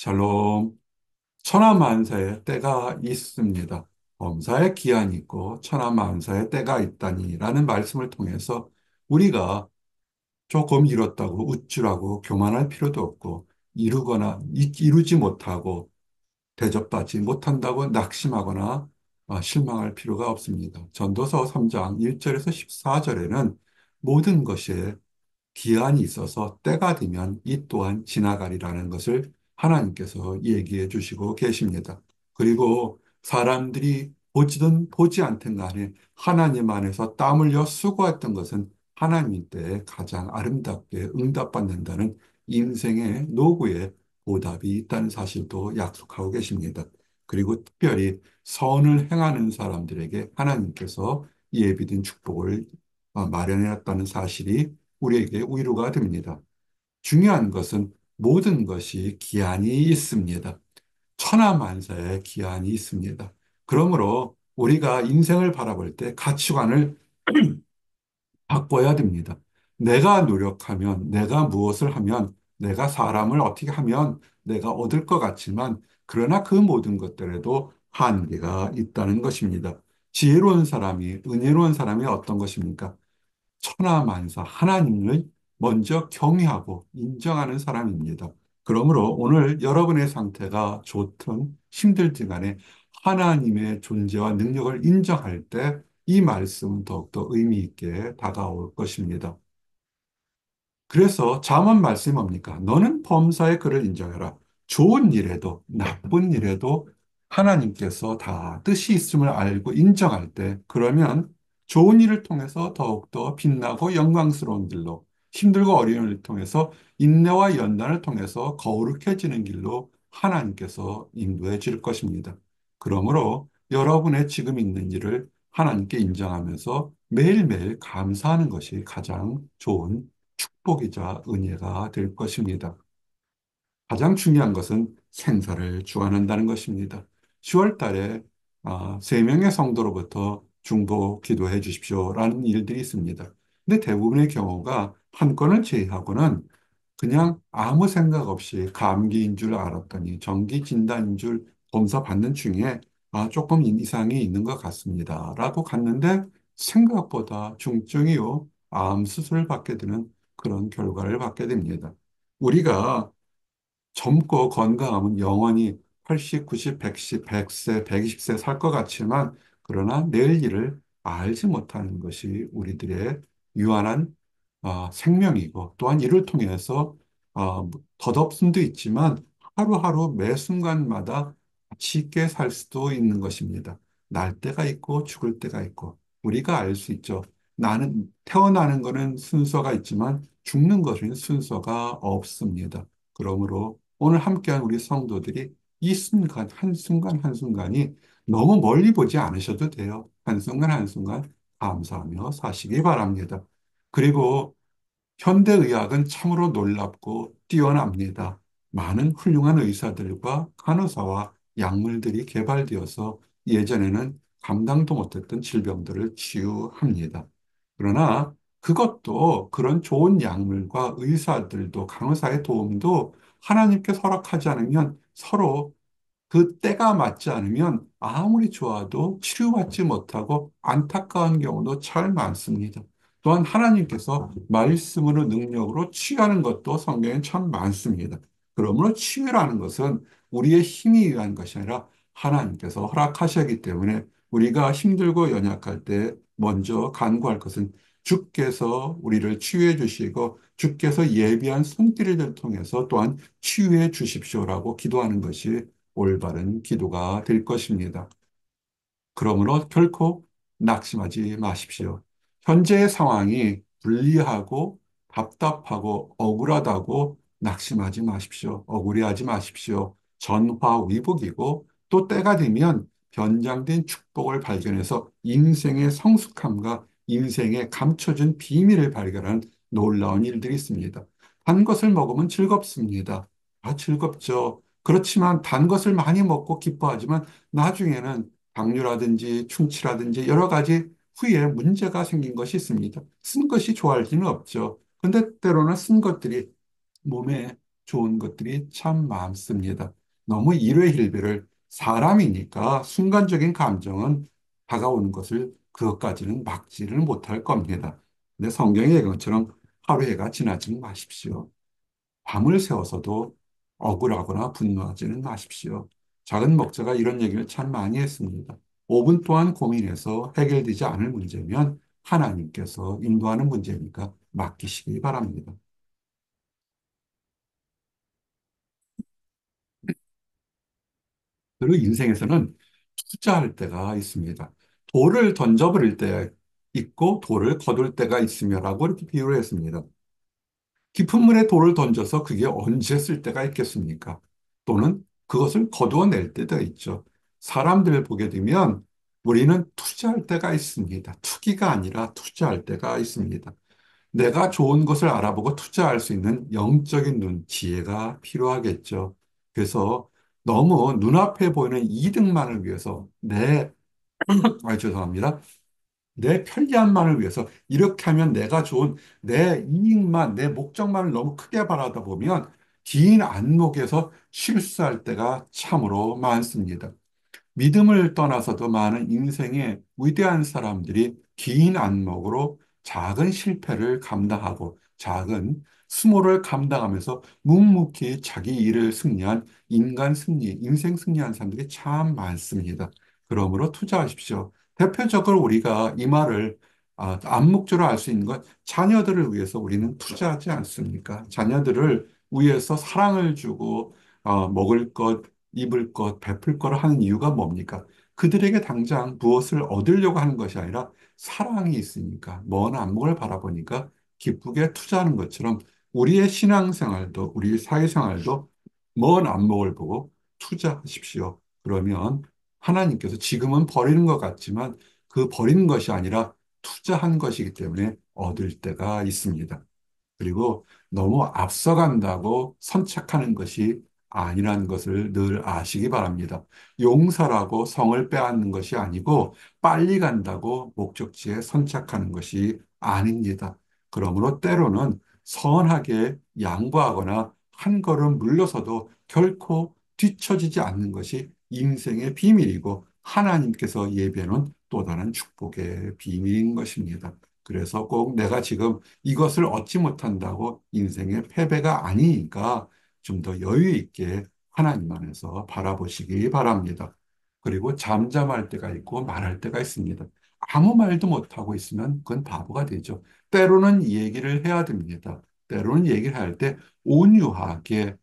샬롬. 천하만사의 때가 있습니다. 범사의 기한이 있고 천하만사의 때가 있다니라는 말씀을 통해서 우리가 조금 이뤘다고 우쭐하고 교만할 필요도 없고 이루지 못하고 대접받지 못한다고 낙심하거나 실망할 필요가 없습니다. 전도서 3장 1절에서 14절에는 모든 것에 기한이 있어서 때가 되면 이 또한 지나가리라는 것을 하나님께서 얘기해 주시고 계십니다. 그리고 사람들이 보지든 보지 않든 간에 하나님 안에서 땀 흘려 수고했던 것은 하나님 때에 가장 아름답게 응답받는다는 인생의 노고에 보답이 있다는 사실도 약속하고 계십니다. 그리고 특별히 선을 행하는 사람들에게 하나님께서 예비된 축복을 마련해놨다는 사실이 우리에게 위로가 됩니다. 중요한 것은 모든 것이 기한이 있습니다. 천하만사에 기한이 있습니다. 그러므로 우리가 인생을 바라볼 때 가치관을 바꿔야 됩니다. 내가 노력하면, 내가 무엇을 하면, 내가 사람을 어떻게 하면 내가 얻을 것 같지만, 그러나 그 모든 것들에도 한계가 있다는 것입니다. 지혜로운 사람이, 은혜로운 사람이 어떤 것입니까? 천하만사 하나님을 먼저 경외하고 인정하는 사람입니다. 그러므로 오늘 여러분의 상태가 좋든 힘들든 간에 하나님의 존재와 능력을 인정할 때 이 말씀은 더욱더 의미 있게 다가올 것입니다. 그래서 잠언 말씀이 뭡니까? 너는 범사의 그를 인정해라. 좋은 일에도 나쁜 일에도 하나님께서 다 뜻이 있음을 알고 인정할 때, 그러면 좋은 일을 통해서 더욱더 빛나고 영광스러운 길로, 힘들고 어려운 일을 통해서 인내와 연단을 통해서 거룩해지는 길로 하나님께서 인도해 줄 것입니다. 그러므로 여러분의 지금 있는 일을 하나님께 인정하면서 매일매일 감사하는 것이 가장 좋은 축복이자 은혜가 될 것입니다. 가장 중요한 것은 생사를 주관한다는 것입니다. 10월 달에 3명의 성도로부터 중보 기도해 주십시오라는 일들이 있습니다. 근데 대부분의 경우가 한 건을 제외하고는 그냥 아무 생각 없이 감기인 줄 알았더니 정기 진단인 줄 검사 받는 중에 조금 이상이 있는 것 같습니다. 라고 갔는데 생각보다 중증이요. 암 수술을 받게 되는 그런 결과를 받게 됩니다. 우리가 젊고 건강하면 영원히 80, 90, 110, 100세, 120세 살 것 같지만 그러나 내일 일을 알지 못하는 것이 우리들의 유한한 생명이고 또한 이를 통해서 덧없음도 있지만 하루하루 매 순간마다 쉽게 살 수도 있는 것입니다. 날 때가 있고 죽을 때가 있고 우리가 알 수 있죠. 나는 태어나는 것은 순서가 있지만 죽는 것은 순서가 없습니다. 그러므로 오늘 함께한 우리 성도들이 이 순간, 한순간, 한순간이 너무 멀리 보지 않으셔도 돼요. 한순간, 한순간 감사하며 사시기 바랍니다. 그리고 현대의학은 참으로 놀랍고 뛰어납니다. 많은 훌륭한 의사들과 간호사와 약물들이 개발되어서 예전에는 감당도 못했던 질병들을 치유합니다. 그러나 그것도 그런 좋은 약물과 의사들도 간호사의 도움도 하나님께 허락하지 않으면 서로 그 때가 맞지 않으면 아무리 좋아도 치료받지 못하고 안타까운 경우도 참 많습니다. 또한 하나님께서 말씀으로 능력으로 치유하는 것도 성경에 참 많습니다. 그러므로 치유라는 것은 우리의 힘이 의한 것이 아니라 하나님께서 허락하셨기 때문에 우리가 힘들고 연약할 때 먼저 간구할 것은 주께서 우리를 치유해 주시고 주께서 예비한 손길을 통해서 또한 치유해 주십시오라고 기도하는 것이 올바른 기도가 될 것입니다. 그러므로 결코 낙심하지 마십시오. 현재의 상황이 불리하고 답답하고 억울하다고 낙심하지 마십시오. 억울해하지 마십시오. 전화위복이고 또 때가 되면 변장된 축복을 발견해서 인생의 성숙함과 인생의 감춰진 비밀을 발견한 놀라운 일들이 있습니다. 단 것을 먹으면 즐겁습니다. 즐겁죠. 그렇지만 단 것을 많이 먹고 기뻐하지만 나중에는 당뇨라든지 충치라든지 여러 가지 후에 문제가 생긴 것이 있습니다. 쓴 것이 좋아할 리는 없죠. 근데 때로는 쓴 것들이 몸에 좋은 것들이 참 많습니다. 너무 일회일비를 사람이니까 순간적인 감정은 다가오는 것을 그것까지는 막지를 못할 겁니다. 근데 성경의 예언처럼 하루 해가 지나지 마십시오. 밤을 새워서도 억울하거나 분노하지는 마십시오. 작은 목자가 이런 얘기를 참 많이 했습니다. 5분 동안 고민해서 해결되지 않을 문제면 하나님께서 인도하는 문제니까 맡기시기 바랍니다. 그리고 인생에서는 투자할 때가 있습니다. 돌을 던져버릴 때 있고 돌을 거둘 때가 있으며라고 이렇게 비유를 했습니다. 깊은 물에 돌을 던져서 그게 언제 쓸 때가 있겠습니까? 또는 그것을 거두어 낼 때도 있죠. 사람들을 보게 되면 우리는 투자할 때가 있습니다. 투기가 아니라 투자할 때가 있습니다. 내가 좋은 것을 알아보고 투자할 수 있는 영적인 눈, 지혜가 필요하겠죠. 그래서 너무 눈앞에 보이는 이득만을 위해서 죄송합니다. 내 편리함만을 위해서 이렇게 하면 내가 좋은 내 이익만, 내 목적만을 너무 크게 바라다 보면 긴 안목에서 실수할 때가 참으로 많습니다. 믿음을 떠나서도 많은 인생의 위대한 사람들이 긴 안목으로 작은 실패를 감당하고 작은 수모를 감당하면서 묵묵히 자기 일을 승리한 인간 승리, 인생 승리한 사람들이 참 많습니다. 그러므로 투자하십시오. 대표적으로 우리가 이 말을 암묵적으로 알 수 있는 건 자녀들을 위해서 우리는 투자하지 않습니까? 자녀들을 위해서 사랑을 주고 먹을 것, 입을 것, 베풀 거를 하는 이유가 뭡니까? 그들에게 당장 무엇을 얻으려고 하는 것이 아니라 사랑이 있으니까, 먼 안목을 바라보니까 기쁘게 투자하는 것처럼 우리의 신앙생활도, 우리 사회생활도 먼 안목을 보고 투자하십시오. 그러면 하나님께서 지금은 버리는 것 같지만 그 버리는 것이 아니라 투자한 것이기 때문에 얻을 때가 있습니다. 그리고 너무 앞서간다고 선착하는 것이 아니라는 것을 늘 아시기 바랍니다. 용서라고 성을 빼앗는 것이 아니고 빨리 간다고 목적지에 선착하는 것이 아닙니다. 그러므로 때로는 선하게 양보하거나 한 걸음 물러서도 결코 뒤처지지 않는 것이 인생의 비밀이고 하나님께서 예배는 또 다른 축복의 비밀인 것입니다. 그래서 꼭 내가 지금 이것을 얻지 못한다고 인생의 패배가 아니니까 좀 더 여유 있게 하나님 안에서 바라보시기 바랍니다. 그리고 잠잠할 때가 있고 말할 때가 있습니다. 아무 말도 못하고 있으면 그건 바보가 되죠. 때로는 얘기를 해야 됩니다. 때로는 얘기를 할 때 온유하게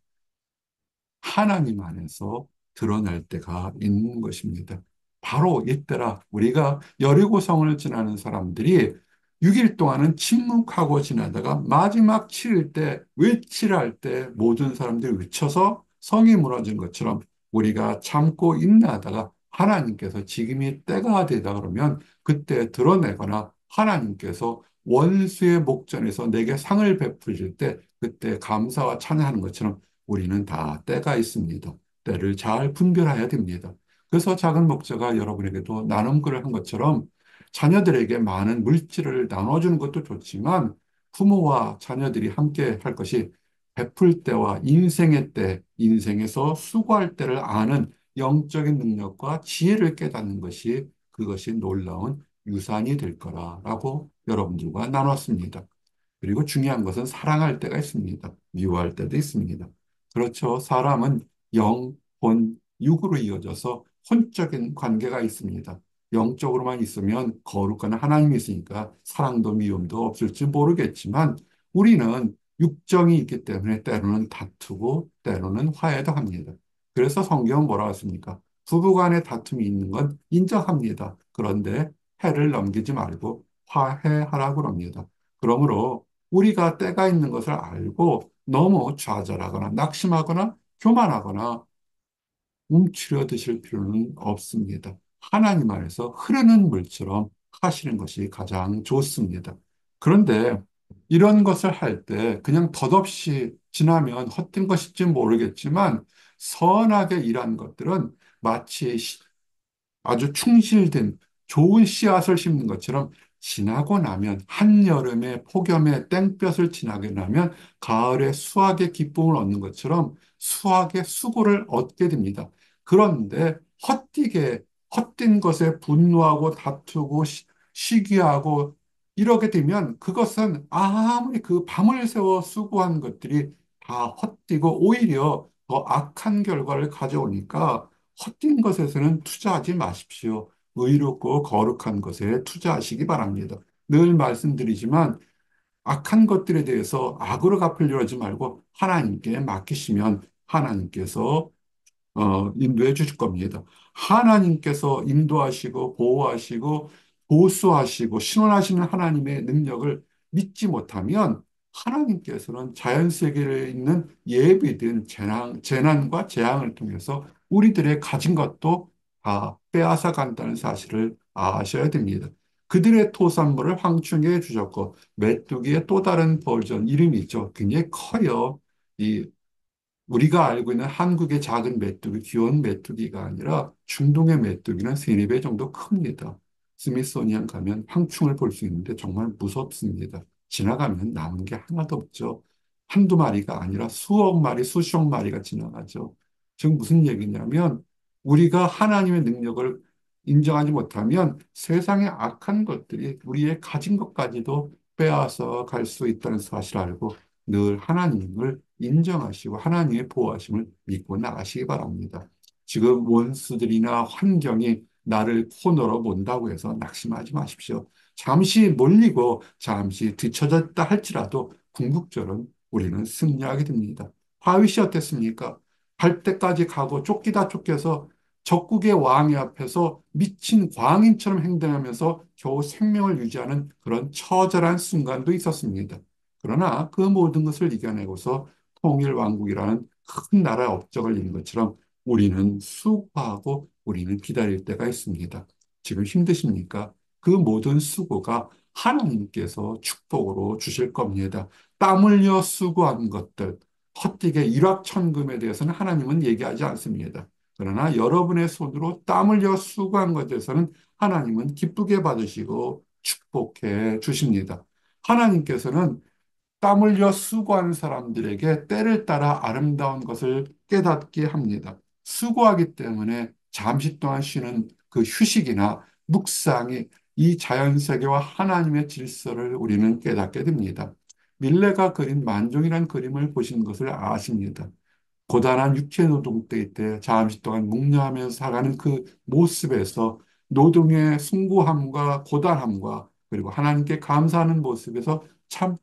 하나님 안에서 드러날 때가 있는 것입니다. 바로 이때라 우리가 여리고성을 지나는 사람들이 6일 동안은 침묵하고 지나다가 마지막 치를 때, 외칠할 때 모든 사람들이 외쳐서 성이 무너진 것처럼 우리가 참고 인내하다가 하나님께서 지금이 때가 되다 그러면 그때 드러내거나 하나님께서 원수의 목전에서 내게 상을 베푸실 때 그때 감사와 찬양하는 것처럼 우리는 다 때가 있습니다. 때를 잘 분별해야 됩니다. 그래서 작은 목자가 여러분에게도 나눔글을 한 것처럼 자녀들에게 많은 물질을 나눠주는 것도 좋지만 부모와 자녀들이 함께 할 것이 베풀 때와 인생의 때, 인생에서 수고할 때를 아는 영적인 능력과 지혜를 깨닫는 것이 그것이 놀라운 유산이 될 거라고 여러분들과 나눴습니다. 그리고 중요한 것은 사랑할 때가 있습니다. 미워할 때도 있습니다. 그렇죠. 사람은 영, 혼, 육으로 이어져서 혼적인 관계가 있습니다. 영적으로만 있으면 거룩한 하나님이 있으니까 사랑도 미움도 없을지 모르겠지만 우리는 육정이 있기 때문에 때로는 다투고 때로는 화해도 합니다. 그래서 성경은 뭐라고 했습니까? 부부간의 다툼이 있는 건 인정합니다. 그런데 해를 넘기지 말고 화해하라고 합니다. 그러므로 우리가 때가 있는 것을 알고 너무 좌절하거나 낙심하거나 교만하거나 움츠려 드실 필요는 없습니다. 하나님 안에서 흐르는 물처럼 하시는 것이 가장 좋습니다. 그런데 이런 것을 할 때 그냥 덧없이 지나면 헛된 것일지 모르겠지만 선하게 일한 것들은 마치 아주 충실된 좋은 씨앗을 심는 것처럼 지나고 나면 한여름에 폭염에 땡볕을 지나게 나면 가을에 수확의 기쁨을 얻는 것처럼 수확의 수고를 얻게 됩니다. 그런데 헛된 것에 분노하고 다투고 시기하고 이러게 되면 그것은 아무리 그 밤을 새워 수고한 것들이 다 헛되고 오히려 더 악한 결과를 가져오니까 헛된 것에서는 투자하지 마십시오. 의롭고 거룩한 것에 투자하시기 바랍니다. 늘 말씀드리지만 악한 것들에 대해서 악으로 갚으려 하지 말고 하나님께 맡기시면 하나님께서 인도해 주실 겁니다. 하나님께서 인도하시고 보호하시고 보수하시고 신원하시는 하나님의 능력을 믿지 못하면 하나님께서는 자연 세계에 있는 예비된 재난과 재앙을 통해서 우리들의 가진 것도 다 빼앗아 간다는 사실을 아셔야 됩니다. 그들의 토산물을 황충해 주셨고 메뚜기의 또 다른 버전 이름이 있죠. 굉장히 커요. 이 우리가 알고 있는 한국의 작은 메뚜기, 귀여운 메뚜기가 아니라 중동의 메뚜기는 세네 배 정도 큽니다. 스미소니안 가면 황충을 볼 수 있는데 정말 무섭습니다. 지나가면 남은 게 하나도 없죠. 한두 마리가 아니라 수억 마리, 수십억 마리가 지나가죠. 즉 무슨 얘기냐면 우리가 하나님의 능력을 인정하지 못하면 세상의 악한 것들이 우리의 가진 것까지도 빼앗아 갈 수 있다는 사실을 알고 늘 하나님을 인정하시고 하나님의 보호하심을 믿고 나가시기 바랍니다. 지금 원수들이나 환경이 나를 코너로 본다고 해서 낙심하지 마십시오. 잠시 몰리고 잠시 뒤처졌다 할지라도 궁극적으로 우리는 승리하게 됩니다. 다윗이 어땠습니까? 갈 때까지 가고 쫓기다 쫓겨서 적국의 왕이 앞에서 미친 광인처럼 행동하면서 겨우 생명을 유지하는 그런 처절한 순간도 있었습니다. 그러나 그 모든 것을 이겨내고서 통일왕국이라는 큰 나라의 업적을 이룬 것처럼 우리는 수고하고 우리는 기다릴 때가 있습니다. 지금 힘드십니까? 그 모든 수고가 하나님께서 축복으로 주실 겁니다. 땀 흘려 수고한 것들, 헛되게 일확천금에 대해서는 하나님은 얘기하지 않습니다. 그러나 여러분의 손으로 땀 흘려 수고한 것에 대해서는 하나님은 기쁘게 받으시고 축복해 주십니다. 하나님께서는 땀 흘려 수고하는 사람들에게 때를 따라 아름다운 것을 깨닫게 합니다. 수고하기 때문에 잠시 동안 쉬는 그 휴식이나 묵상이 이 자연세계와 하나님의 질서를 우리는 깨닫게 됩니다. 밀레가 그린 만종이라는 그림을 보신 것을 아십니다. 고단한 육체 노동 때 잠시 동안 묵념하면서 살아가는 그 모습에서 노동의 숭고함과 고단함과 그리고 하나님께 감사하는 모습에서 참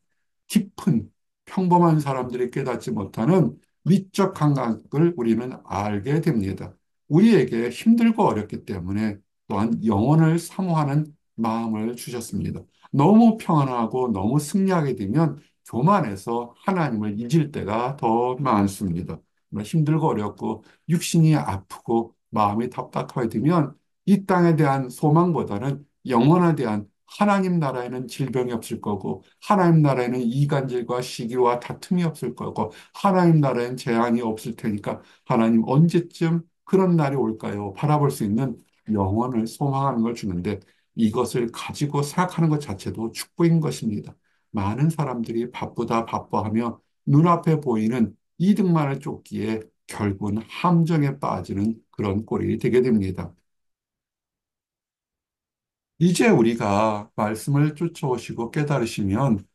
깊은 평범한 사람들이 깨닫지 못하는 미적 감각을 우리는 알게 됩니다. 우리에게 힘들고 어렵기 때문에 또한 영혼을 사모하는 마음을 주셨습니다. 너무 평안하고 너무 승리하게 되면 교만해서 하나님을 잊을 때가 더 많습니다. 힘들고 어렵고 육신이 아프고 마음이 답답하게 되면 이 땅에 대한 소망보다는 영혼에 대한 하나님 나라에는 질병이 없을 거고, 하나님 나라에는 이간질과 시기와 다툼이 없을 거고, 하나님 나라에는 재앙이 없을 테니까, 하나님 언제쯤 그런 날이 올까요? 바라볼 수 있는 영혼을 소망하는 걸 주는데, 이것을 가지고 생각하는 것 자체도 축복인 것입니다. 많은 사람들이 바쁘다 바빠하며 눈앞에 보이는 이득만을 쫓기에 결국은 함정에 빠지는 그런 꼴이 되게 됩니다. 이제 우리가 말씀을 쫓아오시고 깨달으시면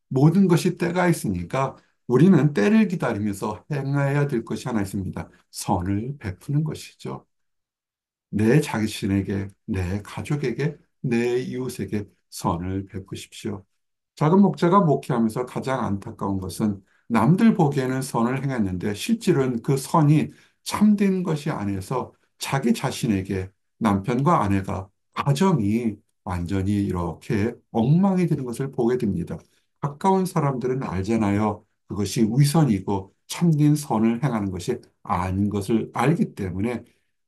모든 것이 때가 있으니까 우리는 때를 기다리면서 행해야 될 것이 하나 있습니다. 선을 베푸는 것이죠. 내 자신에게, 내 가족에게, 내 이웃에게 선을 베푸십시오. 작은 목자가 목회하면서 가장 안타까운 것은 남들 보기에는 선을 행했는데 실질은 그 선이 참된 것이 아니어서 자기 자신에게 남편과 아내가 가정이 완전히 이렇게 엉망이 되는 것을 보게 됩니다. 가까운 사람들은 알잖아요. 그것이 위선이고 참된 선을 행하는 것이 아닌 것을 알기 때문에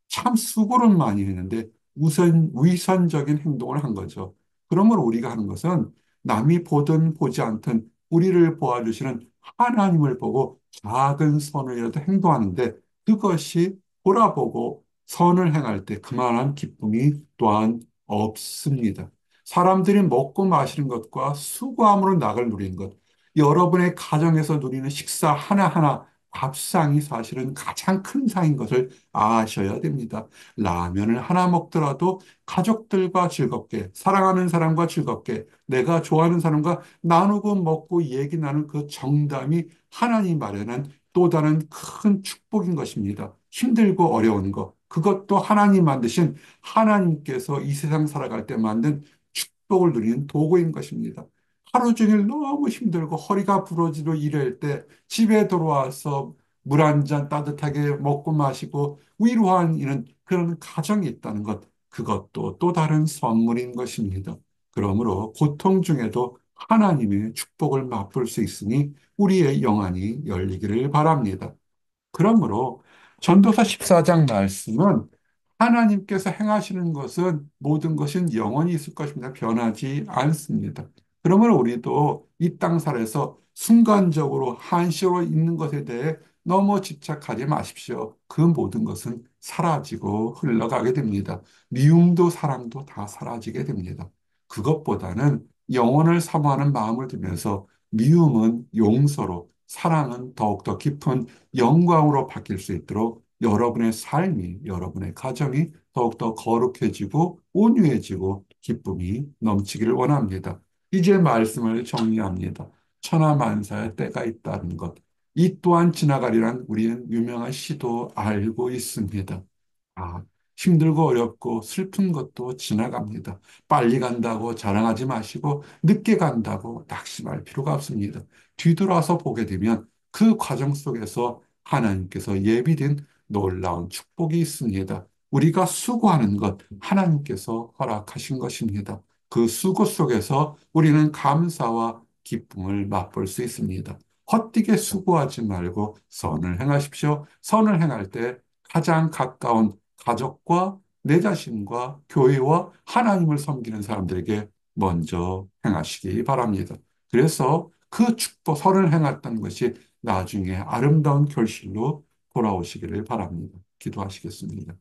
참 수고를 많이 했는데 위선적인 행동을 한 거죠. 그러므로 우리가 하는 것은 남이 보든 보지 않든 우리를 보아주시는 하나님을 보고 작은 선을이라도 행동하는데 그것이 돌아보고 선을 행할 때 그만한 기쁨이 또한 없습니다. 사람들이 먹고 마시는 것과 수고함으로 낙을 누리는 것, 여러분의 가정에서 누리는 식사 하나하나 밥상이 사실은 가장 큰 상인 것을 아셔야 됩니다. 라면을 하나 먹더라도 가족들과 즐겁게, 사랑하는 사람과 즐겁게, 내가 좋아하는 사람과 나누고 먹고 얘기 나눈 그 정담이 하나님 마련한 또 다른 큰 축복인 것입니다. 힘들고 어려운 것, 그것도 하나님 만드신 하나님께서 이 세상 살아갈 때 만든 축복을 누리는 도구인 것입니다. 하루 종일 너무 힘들고 허리가 부러지고 이럴 때 집에 들어와서 물 한 잔 따뜻하게 먹고 마시고 위로한 이런 그런 가정이 있다는 것, 그것도 또 다른 선물인 것입니다. 그러므로 고통 중에도 하나님의 축복을 맛볼 수 있으니 우리의 영안이 열리기를 바랍니다. 그러므로 전도서 14장 말씀은 하나님께서 행하시는 것은 모든 것은 영원히 있을 것입니다. 변하지 않습니다. 그러므로 우리도 이 땅 살아서 순간적으로 한시로 있는 것에 대해 너무 집착하지 마십시오. 그 모든 것은 사라지고 흘러가게 됩니다. 미움도 사랑도 다 사라지게 됩니다. 그것보다는 영혼을 사모하는 마음을 두면서 미움은 용서로, 사랑은 더욱더 깊은 영광으로 바뀔 수 있도록 여러분의 삶이, 여러분의 가정이 더욱더 거룩해지고 온유해지고 기쁨이 넘치기를 원합니다. 이제 말씀을 정리합니다. 천하만사의 때가 있다는 것. 이 또한 지나가리란 우리는 유명한 시도 알고 있습니다. 아, 힘들고 어렵고 슬픈 것도 지나갑니다. 빨리 간다고 자랑하지 마시고 늦게 간다고 낙심할 필요가 없습니다. 뒤돌아서 보게 되면 그 과정 속에서 하나님께서 예비된 놀라운 축복이 있습니다. 우리가 수고하는 것 하나님께서 허락하신 것입니다. 그 수고 속에서 우리는 감사와 기쁨을 맛볼 수 있습니다. 헛되게 수고하지 말고 선을 행하십시오. 선을 행할 때 가장 가까운 가족과 내 자신과 교회와 하나님을 섬기는 사람들에게 먼저 행하시기 바랍니다. 그래서 그 축복, 선을 행했던 것이 나중에 아름다운 결실로 돌아오시기를 바랍니다. 기도하시겠습니다.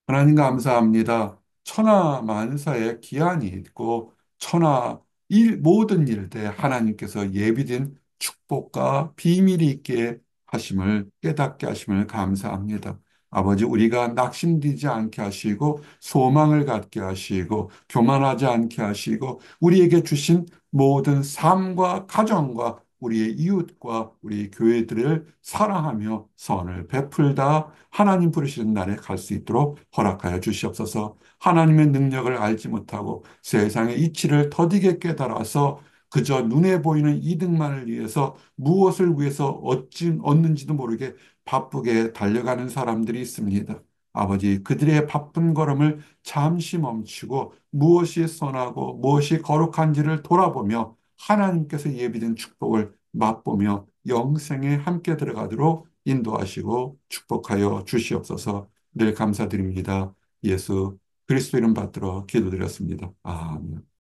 하나님 감사합니다. 천하 만사에 기한이 있고 모든 일들에 하나님께서 예비된 축복과 비밀이 있게 하심을 깨닫게 하심을 감사합니다. 아버지, 우리가 낙심되지 않게 하시고 소망을 갖게 하시고 교만하지 않게 하시고 우리에게 주신 모든 삶과 가정과 우리의 이웃과 우리 교회들을 사랑하며 선을 베풀다 하나님 부르시는 날에 갈 수 있도록 허락하여 주시옵소서. 하나님의 능력을 알지 못하고 세상의 이치를 더디게 깨달아서 그저 눈에 보이는 이득만을 위해서 무엇을 위해서 얻는지도 모르게 바쁘게 달려가는 사람들이 있습니다. 아버지, 그들의 바쁜 걸음을 잠시 멈추고 무엇이 선하고 무엇이 거룩한지를 돌아보며 하나님께서 예비된 축복을 맛보며 영생에 함께 들어가도록 인도하시고 축복하여 주시옵소서. 늘 감사드립니다. 예수 그리스도 이름 받들어 기도드렸습니다. 아멘.